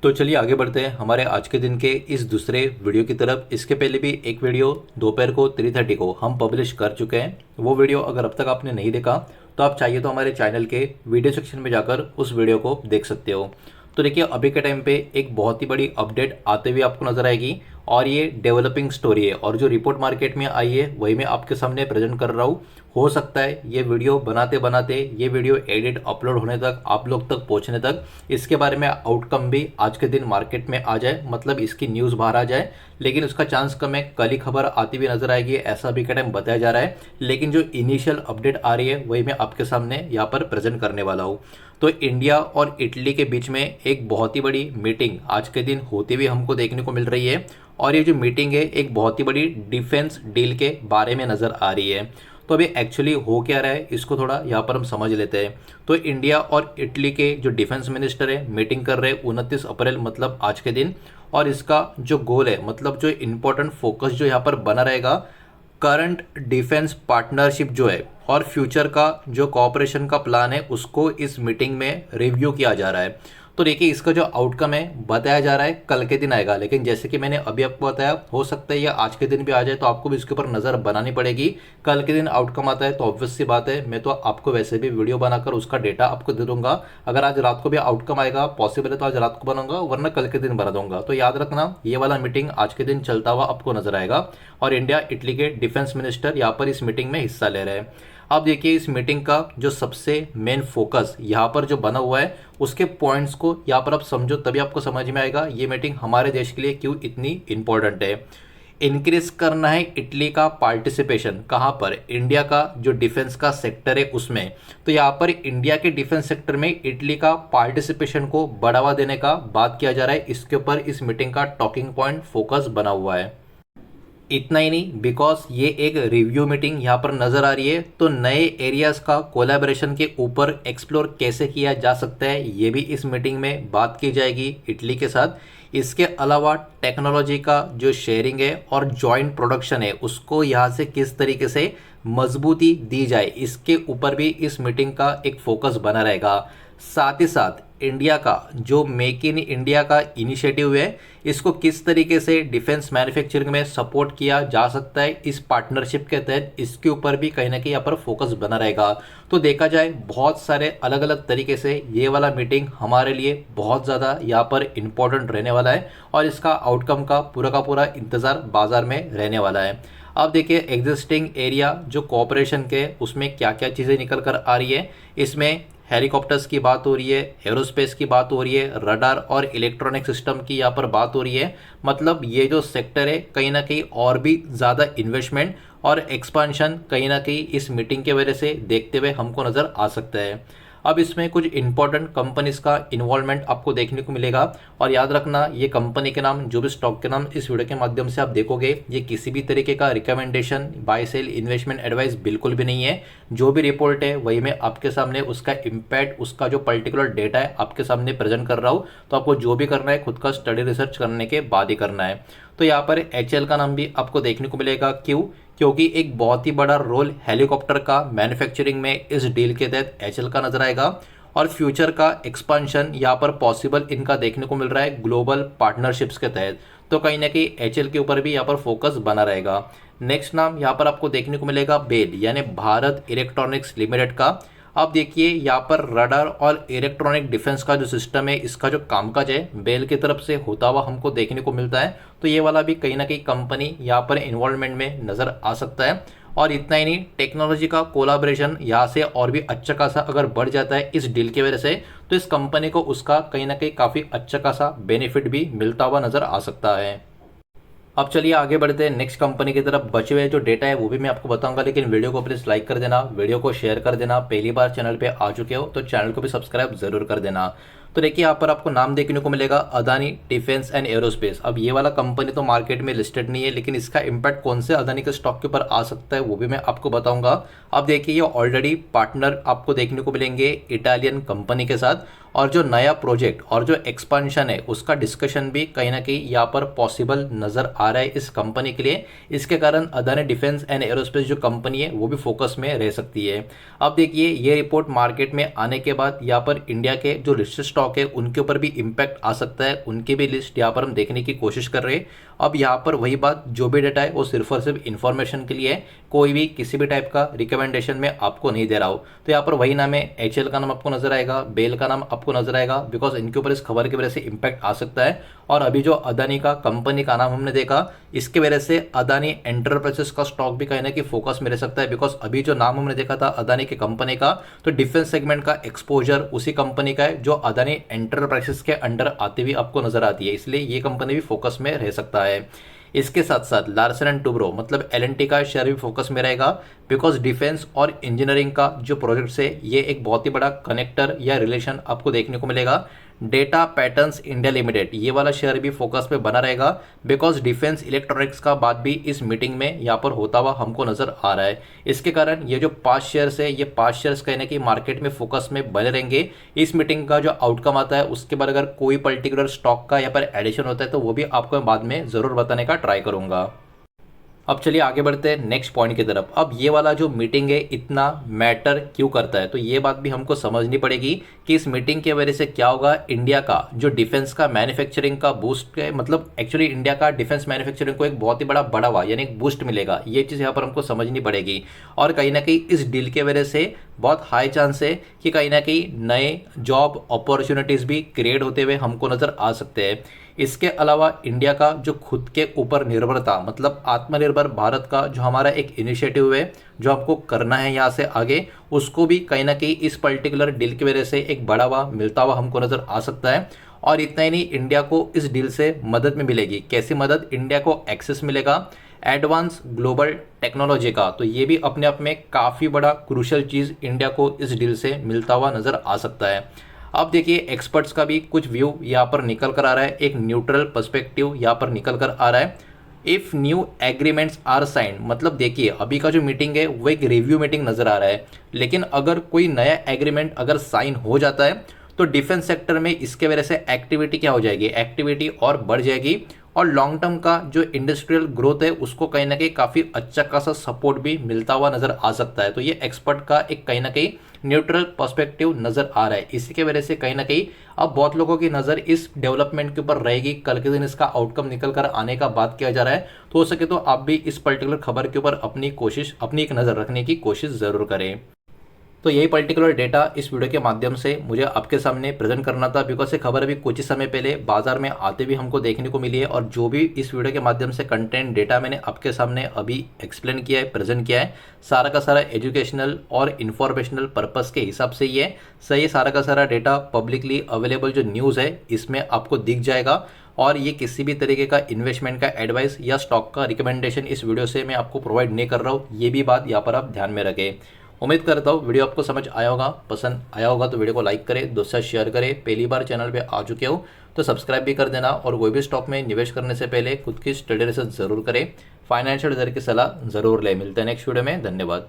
तो चलिए आगे बढ़ते हैं हमारे आज के दिन के इस दूसरे वीडियो की तरफ। इसके पहले भी एक वीडियो दोपहर को 3:30 को हम पब्लिश कर चुके हैं। वो वीडियो अगर अब तक आपने नहीं देखा तो आप चाहिए तो हमारे चैनल के वीडियो सेक्शन में जाकर उस वीडियो को देख सकते हो। तो देखिए अभी के टाइम पे एक बहुत ही बड़ी अपडेट आते हुए आपको नजर आएगी और ये डेवलपिंग स्टोरी है और जो रिपोर्ट मार्केट में आई है वही मैं आपके सामने प्रेजेंट कर रहा हूँ। हो सकता है ये वीडियो बनाते बनाते ये वीडियो एडिट अपलोड होने तक आप लोग तक पहुंचने तक इसके बारे में आउटकम भी आज के दिन मार्केट में आ जाए, मतलब इसकी न्यूज़ बाहर आ जाए। लेकिन उसका चांस कम है, कल ही खबर आती हुई नजर आएगी ऐसा अभी के टाइम बताया जा रहा है। लेकिन जो इनिशियल अपडेट आ रही है वही मैं आपके सामने यहाँ पर प्रेजेंट करने वाला हूँ। तो इंडिया और इटली के बीच में एक बहुत ही बड़ी मीटिंग आज के दिन होती हुई हमको देखने को मिल रही है और ये जो मीटिंग है एक बहुत ही बड़ी डिफेंस डील के बारे में नज़र आ रही है। तो अभी एक्चुअली हो क्या रहा है इसको थोड़ा यहाँ पर हम समझ लेते हैं। तो इंडिया और इटली के जो डिफेंस मिनिस्टर है मीटिंग कर रहे हैं 29 अप्रैल मतलब आज के दिन। और इसका जो गोल है, मतलब जो इम्पोर्टेंट फोकस जो यहाँ पर बना रहेगा, करंट डिफेंस पार्टनरशिप जो है और फ्यूचर का जो कोऑपरेशन का प्लान है उसको इस मीटिंग में रिव्यू किया जा रहा है। तो देखिए इसका जो आउटकम है बताया जा रहा है कल के दिन आएगा, लेकिन जैसे कि मैंने अभी आपको बताया हो सकता है या आज के दिन भी आ जाए, तो आपको भी इसके ऊपर नज़र बनानी पड़ेगी। कल के दिन आउटकम आता है तो ऑब्वियस सी बात है मैं तो आपको वैसे भी वीडियो बनाकर उसका डेटा आपको दे दूंगा। अगर आज रात को भी आउटकम आएगा पॉसिबल है तो आज रात को बनाऊंगा, वरना कल के दिन बना दूंगा। तो याद रखना ये वाला मीटिंग आज के दिन चलता हुआ आपको नजर आएगा और इंडिया इटली के डिफेंस मिनिस्टर यहाँ पर इस मीटिंग में हिस्सा ले रहे हैं। अब देखिए इस मीटिंग का जो सबसे मेन फोकस यहाँ पर जो बना हुआ है उसके पॉइंट्स को यहाँ पर आप समझो तभी आपको समझ में आएगा ये मीटिंग हमारे देश के लिए क्यों इतनी इंपॉर्टेंट है। इंक्रीज करना है इटली का पार्टिसिपेशन, कहाँ पर? इंडिया का जो डिफेंस का सेक्टर है उसमें। तो यहाँ पर इंडिया के डिफेंस सेक्टर में इटली का पार्टिसिपेशन को बढ़ावा देने का बात किया जा रहा है। इसके ऊपर इस मीटिंग का टॉकिंग पॉइंट फोकस बना हुआ है। इतना ही नहीं, बिकॉज ये एक रिव्यू मीटिंग यहाँ पर नज़र आ रही है तो नए एरियाज का कोलैबोरेशन के ऊपर एक्सप्लोर कैसे किया जा सकता है ये भी इस मीटिंग में बात की जाएगी इटली के साथ। इसके अलावा टेक्नोलॉजी का जो शेयरिंग है और जॉइंट प्रोडक्शन है उसको यहाँ से किस तरीके से मजबूती दी जाए इसके ऊपर भी इस मीटिंग का एक फोकस बना रहेगा। साथ ही साथ इंडिया का जो मेक इन इंडिया का इनिशिएटिव है इसको किस तरीके से डिफेंस मैन्युफैक्चरिंग में सपोर्ट किया जा सकता है इस पार्टनरशिप के तहत, इसके ऊपर भी कहीं ना कहीं यहाँ पर फोकस बना रहेगा। तो देखा जाए बहुत सारे अलग अलग तरीके से ये वाला मीटिंग हमारे लिए बहुत ज़्यादा यहाँ पर इम्पोर्टेंट रहने वाला है और इसका आउटकम का पूरा इंतज़ार बाजार में रहने वाला है। अब देखिए एग्जिस्टिंग एरिया जो कोऑपरेशन के उसमें क्या क्या चीज़ें निकल कर आ रही है। इसमें हेलीकॉप्टर्स की बात हो रही है, एरोस्पेस की बात हो रही है, रडार और इलेक्ट्रॉनिक सिस्टम की यहाँ पर बात हो रही है। मतलब ये जो सेक्टर है कहीं ना कहीं और भी ज़्यादा इन्वेस्टमेंट और एक्सपांशन कहीं ना कहीं इस मीटिंग के वजह से देखते हुए हमको नज़र आ सकता है। अब इसमें कुछ इंपॉर्टेंट कंपनीज का इन्वॉल्वमेंट आपको देखने को मिलेगा और याद रखना ये कंपनी के नाम, जो भी स्टॉक के नाम इस वीडियो के माध्यम से आप देखोगे, ये किसी भी तरीके का recommendation, buy sell, investment advice बिल्कुल भी नहीं है। जो भी रिपोर्ट है वही मैं आपके सामने उसका इम्पैक्ट, उसका जो पर्टिकुलर डेटा है आपके सामने प्रेजेंट कर रहा हूँ। तो आपको जो भी करना है खुद का स्टडी रिसर्च करने के बाद ही करना है। तो यहाँ पर HAL का नाम भी आपको देखने को मिलेगा। क्यों? क्योंकि एक बहुत ही बड़ा रोल हेलीकॉप्टर का मैन्युफैक्चरिंग में इस डील के तहत HAL का नजर आएगा और फ्यूचर का एक्सपांशन यहाँ पर पॉसिबल इनका देखने को मिल रहा है ग्लोबल पार्टनरशिप्स के तहत। तो कहीं ना कहीं HAL के ऊपर भी यहाँ पर फोकस बना रहेगा। नेक्स्ट नाम यहाँ पर आपको देखने को मिलेगा बेल यानी भारत इलेक्ट्रॉनिक्स लिमिटेड का। अब देखिए यहाँ पर रडार और इलेक्ट्रॉनिक डिफेंस का जो सिस्टम है इसका जो कामकाज है बेल की तरफ से होता हुआ हमको देखने को मिलता है। तो ये वाला भी कहीं ना कहीं कंपनी यहाँ पर इन्वॉल्वमेंट में नज़र आ सकता है। और इतना ही नहीं, टेक्नोलॉजी का कोलाब्रेशन यहाँ से और भी अच्छा खासा अगर बढ़ जाता है इस डील की वजह से तो इस कंपनी को उसका कहीं ना कहीं काफ़ी अच्छा खासा बेनिफिट भी मिलता हुआ नज़र आ सकता है। अब चलिए आगे बढ़ते हैं नेक्स्ट कंपनी की तरफ। बचे हुए जो डेटा है वो भी मैं आपको बताऊंगा, लेकिन वीडियो को प्लीज़ लाइक कर देना, वीडियो को शेयर कर देना। पहली बार चैनल पे आ चुके हो तो चैनल को भी सब्सक्राइब जरूर कर देना। तो देखिए यहाँ पर आपको नाम देखने को मिलेगा अदानी डिफेंस एंड एरोस्पेस। अब ये वाला कंपनी तो मार्केट में लिस्टेड नहीं है, लेकिन इसका इम्पैक्ट कौन से अदानी के स्टॉक के ऊपर आ सकता है वो भी मैं आपको बताऊंगा। अब देखिए ये ऑलरेडी पार्टनर आपको देखने को मिलेंगे इटालियन कंपनी के साथ और जो नया प्रोजेक्ट और जो एक्सपांशन है उसका डिस्कशन भी कहीं ना कहीं यहाँ पर पॉसिबल नज़र आ रहा है इस कंपनी के लिए। इसके कारण अदानी डिफेंस एंड एरोस्पेस जो कंपनी है वो भी फोकस में रह सकती है। अब देखिए ये रिपोर्ट मार्केट में आने के बाद यहाँ पर इंडिया के जो लिस्टेड स्टॉक है उनके ऊपर भी इम्पैक्ट आ सकता है, उनकी भी लिस्ट यहाँ पर हम देखने की कोशिश कर रहे हैं। अब यहाँ पर वही बात, जो भी डेटा है वो सिर्फ और सिर्फ इन्फॉर्मेशन के लिए है, कोई भी किसी भी टाइप का रिकमेंडेशन में आपको नहीं दे रहा हो। तो यहाँ पर वही नाम है, एचएल का नाम आपको नजर आएगा, बेल का नाम आपको नजर आएगा, बिकॉज इनके ऊपर इस खबर की वजह से इंपैक्ट आ सकता है। और अभी जो अदानी का कंपनी का नाम हमने देखा, इसके वजह से अदानी एंटरप्राइजेस का स्टॉक भी कहीं ना कहीं फोकस में रह सकता है, बिकॉज अभी जो नाम हमने देखा था अदानी की कंपनी का, तो डिफेंस सेगमेंट का एक्सपोजर उसी कंपनी का है जो अदानी एंटरप्राइजेस के अंडर आती हुई आपको नजर आती है, इसलिए ये कंपनी भी फोकस में रह सकता है। इसके साथ साथ लार्सन एंड टुब्रो मतलब एल&टी का शेयर भी फोकस में रहेगा, बिकॉज डिफेंस और इंजीनियरिंग का जो प्रोजेक्ट्स है ये एक बहुत ही बड़ा कनेक्टर या रिलेशन आपको देखने को मिलेगा। डेटा पैटर्न्स इंडिया लिमिटेड ये वाला शेयर भी फोकस में बना रहेगा, बिकॉज डिफेंस इलेक्ट्रॉनिक्स का बात भी इस मीटिंग में यहाँ पर होता हुआ हमको नजर आ रहा है। इसके कारण ये जो 5 शेयर्स है, ये 5 शेयर्स कहने की मार्केट में फोकस में बने रहेंगे। इस मीटिंग का जो आउटकम आता है उसके बाद अगर कोई पर्टिकुलर स्टॉक का यहाँ पर एडिशन होता है तो वो भी आपको मैं बाद में जरूर बताने का ट्राई करूंगा। अब चलिए आगे बढ़ते हैं नेक्स्ट पॉइंट की तरफ। अब ये वाला जो मीटिंग है इतना मैटर क्यों करता है, तो ये बात भी हमको समझनी पड़ेगी कि इस मीटिंग की वजह से क्या होगा। इंडिया का जो डिफेंस का मैन्युफैक्चरिंग का बूस्ट है, मतलब एक्चुअली इंडिया का डिफेंस मैन्युफैक्चरिंग को एक बहुत ही बड़ा बढ़ावा यानी एक बूस्ट मिलेगा, ये चीज़ यहाँ पर हमको समझनी पड़ेगी। और कहीं ना कहीं इस डील के वजह से बहुत हाई चांस है कि कहीं ना कहीं नए जॉब अपॉर्चुनिटीज़ भी क्रिएट होते हुए हमको नज़र आ सकते हैं। इसके अलावा इंडिया का जो खुद के ऊपर निर्भरता मतलब आत्मनिर्भर भारत का जो हमारा एक इनिशिएटिव है जो आपको करना है यहाँ से आगे, उसको भी कहीं ना कहीं इस पर्टिकुलर डील की वजह से एक बढ़ावा मिलता हुआ हमको नज़र आ सकता है। और इतना ही नहीं, इंडिया को इस डील से मदद में मिलेगी। कैसी मदद? इंडिया को एक्सेस मिलेगा एडवांस ग्लोबल टेक्नोलॉजी का, तो ये भी अपने आप में काफ़ी बड़ा क्रूशियल चीज़ इंडिया को इस डील से मिलता हुआ नज़र आ सकता है। अब देखिए एक्सपर्ट्स का भी कुछ व्यू यहाँ पर निकल कर आ रहा है, एक न्यूट्रल पर्सपेक्टिव यहाँ पर निकल कर आ रहा है। If new agreements are signed, मतलब देखिए अभी का जो मीटिंग है वो एक रिव्यू मीटिंग नज़र आ रहा है, लेकिन अगर कोई नया एग्रीमेंट अगर साइन हो जाता है तो डिफेंस सेक्टर में इसके वजह से एक्टिविटी क्या हो जाएगी, एक्टिविटी और बढ़ जाएगी। और लॉन्ग टर्म का जो इंडस्ट्रियल ग्रोथ है उसको कहीं ना कहीं काफ़ी अच्छा खासा सपोर्ट भी मिलता हुआ नज़र आ सकता है। तो ये एक्सपर्ट का एक कहीं ना कहीं न्यूट्रल पर्सपेक्टिव नज़र आ रहा है। इसी के वजह से कहीं ना कहीं अब बहुत लोगों की नज़र इस डेवलपमेंट के ऊपर रहेगी। कल के दिन इसका आउटकम निकल कर आने का बात किया जा रहा है, तो हो सके तो आप भी इस पर्टिकुलर खबर के ऊपर अपनी एक नज़र रखने की कोशिश ज़रूर करें। तो यही पर्टिकुलर डेटा इस वीडियो के माध्यम से मुझे आपके सामने प्रेजेंट करना था, बिकॉज ये खबर अभी कुछ ही समय पहले बाजार में आते भी हमको देखने को मिली है। और जो भी इस वीडियो के माध्यम से कंटेंट डेटा मैंने आपके सामने अभी एक्सप्लेन किया है, प्रेजेंट किया है, सारा का सारा एजुकेशनल और इन्फॉर्मेशनल पर्पज़ के हिसाब से ही है। सही, सारा का सारा डेटा पब्लिकली अवेलेबल जो न्यूज़ है इसमें आपको दिख जाएगा। और ये किसी भी तरीके का इन्वेस्टमेंट का एडवाइस या स्टॉक का रिकमेंडेशन इस वीडियो से मैं आपको प्रोवाइड नहीं कर रहा हूँ, ये भी बात यहाँ पर आप ध्यान में रखें। उम्मीद करता हूँ वीडियो आपको समझ आया होगा, पसंद आया होगा तो वीडियो को लाइक करें, दोस्तों से शेयर करें। पहली बार चैनल पे आ चुके हो तो सब्सक्राइब भी कर देना। और कोई भी स्टॉक में निवेश करने से पहले खुद की स्टडी रिसर्च जरूर करें, फाइनेंशियल एडवाइजर की सलाह जरूर लें। मिलते हैं नेक्स्ट वीडियो में, धन्यवाद।